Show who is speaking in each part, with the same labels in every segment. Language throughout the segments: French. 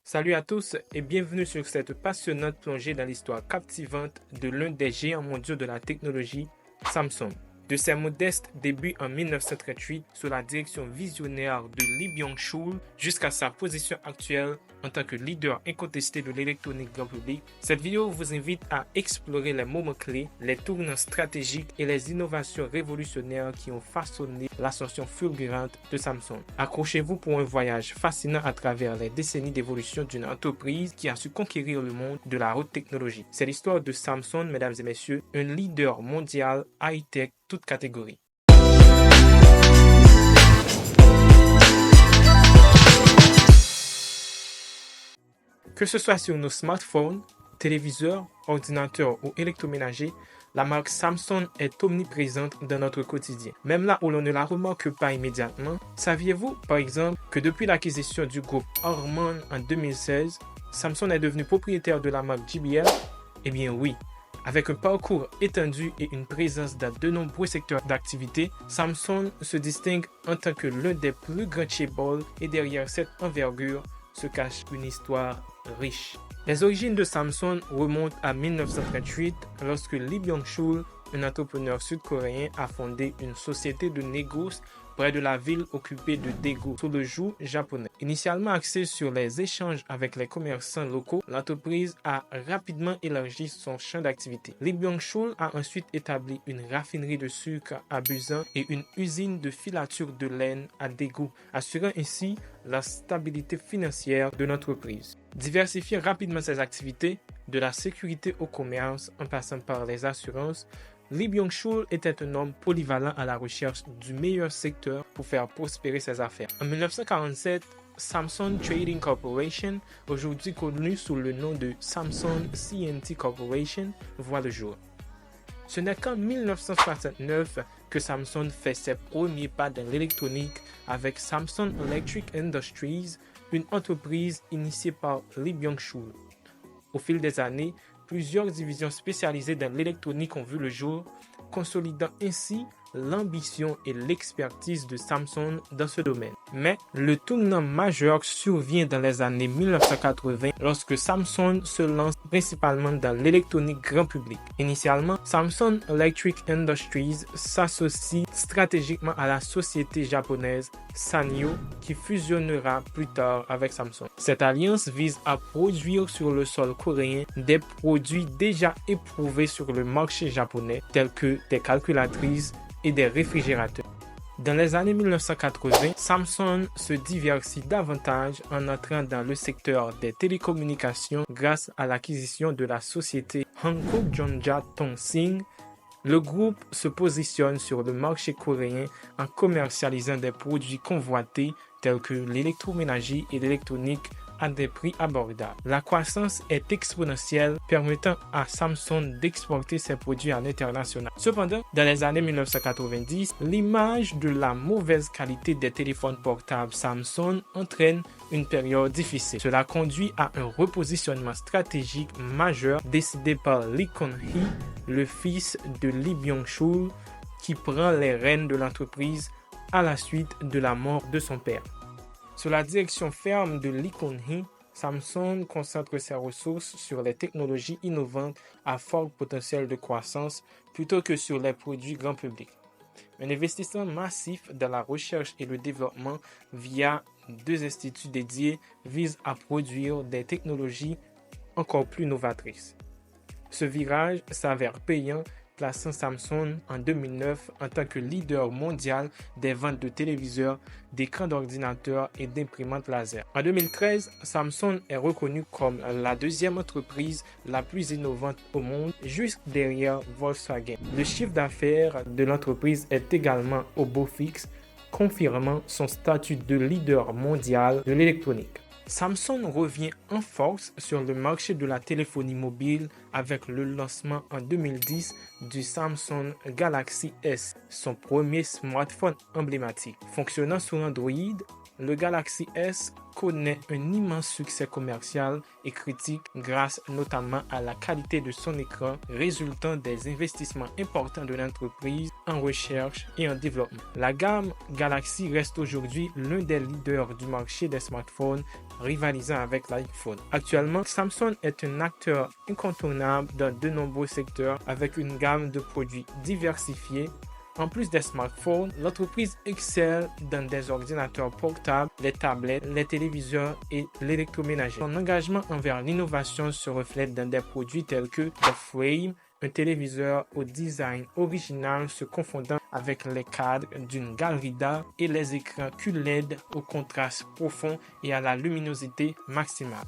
Speaker 1: Salut à tous et bienvenue sur cette passionnante plongée dans l'histoire captivante de l'un des géants mondiaux de la technologie, Samsung. De ses modestes débuts en 1938 sous la direction visionnaire de Lee Byung-chul jusqu'à sa position actuelle en tant que leader incontesté de l'électronique grand public, cette vidéo vous invite à explorer les moments clés, les tournants stratégiques et les innovations révolutionnaires qui ont façonné l'ascension fulgurante de Samsung. Accrochez-vous pour un voyage fascinant à travers les décennies d'évolution d'une entreprise qui a su conquérir le monde de la haute technologie. C'est l'histoire de Samsung, mesdames et messieurs, un leader mondial high-tech toute catégorie. Que ce soit sur nos smartphones, téléviseurs, ordinateurs ou électroménagers, la marque Samsung est omniprésente dans notre quotidien. Même là où l'on ne la remarque pas immédiatement, saviez-vous par exemple que depuis l'acquisition du groupe Harman en 2016, Samsung est devenu propriétaire de la marque JBL? Eh bien oui. Avec un parcours étendu et une présence dans de nombreux secteurs d'activité, Samsung se distingue en tant que l'un des plus grands chaebols et derrière cette envergure se cache une histoire riche. Les origines de Samsung remontent à 1938 lorsque Lee Byung-chul, un entrepreneur sud-coréen, a fondé une société de négoce près de la ville occupée de Daegu, sous le joug japonais. Initialement axée sur les échanges avec les commerçants locaux, l'entreprise a rapidement élargi son champ d'activité. Lee Byung-chul a ensuite établi une raffinerie de sucre à Busan et une usine de filature de laine à Daegu, assurant ainsi la stabilité financière de l'entreprise. Diversifiant rapidement ses activités, de la sécurité au commerce en passant par les assurances, Lee Byung-chul était un homme polyvalent à la recherche du meilleur secteur pour faire prospérer ses affaires. En 1947, Samsung Trading Corporation, aujourd'hui connu sous le nom de Samsung C&T Corporation, voit le jour. Ce n'est qu'en 1969 que Samsung fait ses premiers pas dans l'électronique avec Samsung Electric Industries, une entreprise initiée par Lee Byung-chul. Au fil des années, plusieurs divisions spécialisées dans l'électronique ont vu le jour, consolidant ainsi l'ambition et l'expertise de Samsung dans ce domaine. Mais le tournant majeur survient dans les années 1980 lorsque Samsung se lance principalement dans l'électronique grand public. Initialement, Samsung Electric Industries s'associe stratégiquement à la société japonaise Sanyo qui fusionnera plus tard avec Samsung. Cette alliance vise à produire sur le sol coréen des produits déjà éprouvés sur le marché japonais tels que des calculatrices et des réfrigérateurs. Dans les années 1980, Samsung se diversifie davantage en entrant dans le secteur des télécommunications grâce à l'acquisition de la société Hankook Jeonja Tongsing. Le groupe se positionne sur le marché coréen en commercialisant des produits convoités tels que l'électroménager et l'électronique à des prix abordables. La croissance est exponentielle, permettant à Samsung d'exporter ses produits à l'international. Cependant, dans les années 1990, l'image de la mauvaise qualité des téléphones portables Samsung entraîne une période difficile. Cela conduit à un repositionnement stratégique majeur décidé par Lee Kun-hee, le fils de Lee Byung-chul, qui prend les rênes de l'entreprise à la suite de la mort de son père. Sous la direction ferme de Lee Kun-hee, Samsung concentre ses ressources sur les technologies innovantes à fort potentiel de croissance plutôt que sur les produits grand public. Un investissement massif dans la recherche et le développement via 2 instituts dédiés vise à produire des technologies encore plus novatrices. Ce virage s'avère payant, plaçant Samsung en 2009 en tant que leader mondial des ventes de téléviseurs, d'écrans d'ordinateur et d'imprimantes laser. En 2013, Samsung est reconnu comme la deuxième entreprise la plus innovante au monde, juste derrière Volkswagen. Le chiffre d'affaires de l'entreprise est également au beau fixe, confirmant son statut de leader mondial de l'électronique. Samsung revient en force sur le marché de la téléphonie mobile avec le lancement en 2010 du Samsung Galaxy S, son premier smartphone emblématique. Fonctionnant sur Android, le Galaxy S connaît un immense succès commercial et critique grâce notamment à la qualité de son écran résultant des investissements importants de l'entreprise en recherche et en développement. La gamme Galaxy reste aujourd'hui l'un des leaders du marché des smartphones, rivalisant avec l'iPhone. Actuellement, Samsung est un acteur incontournable dans de nombreux secteurs avec une gamme de produits diversifiés. En plus des smartphones, l'entreprise excelle dans des ordinateurs portables, les tablettes, les téléviseurs et l'électroménager. Son engagement envers l'innovation se reflète dans des produits tels que The Frame, un téléviseur au design original se confondant avec les cadres d'une galerie d'art et les écrans QLED au contraste profond et à la luminosité maximale.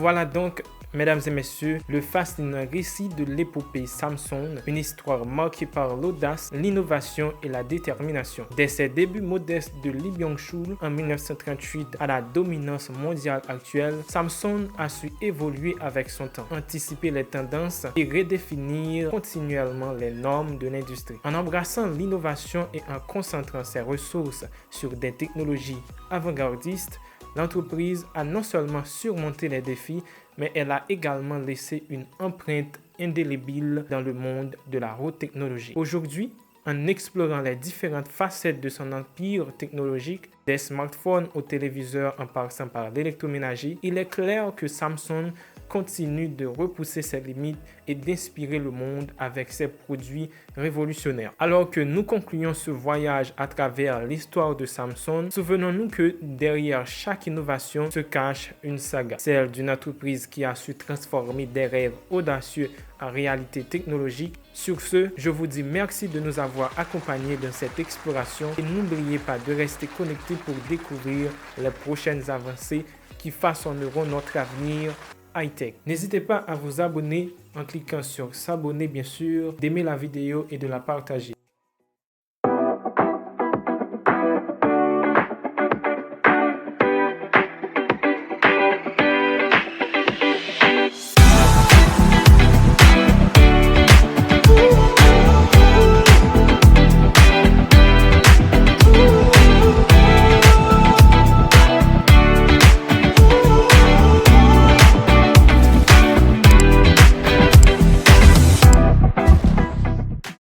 Speaker 1: Voilà donc, mesdames et messieurs, le fascinant récit de l'épopée Samsung, une histoire marquée par l'audace, l'innovation et la détermination. Dès ses débuts modestes de Lee Byung-chul en 1938 à la dominance mondiale actuelle, Samsung a su évoluer avec son temps, anticiper les tendances et redéfinir continuellement les normes de l'industrie. En embrassant l'innovation et en concentrant ses ressources sur des technologies avant-gardistes, l'entreprise a non seulement surmonté les défis, mais elle a également laissé une empreinte indélébile dans le monde de la haute technologie. Aujourd'hui, en explorant les différentes facettes de son empire technologique, des smartphones aux téléviseurs en passant par l'électroménager, il est clair que Samsung continue de repousser ses limites et d'inspirer le monde avec ses produits révolutionnaires. Alors que nous concluons ce voyage à travers l'histoire de Samsung, souvenons-nous que derrière chaque innovation se cache une saga, celle d'une entreprise qui a su transformer des rêves audacieux en réalité technologique. Sur ce, je vous dis merci de nous avoir accompagnés dans cette exploration et n'oubliez pas de rester connectés pour découvrir les prochaines avancées qui façonneront notre avenir high-tech. N'hésitez pas à vous abonner en cliquant sur s'abonner bien sûr, d'aimer la vidéo et de la partager.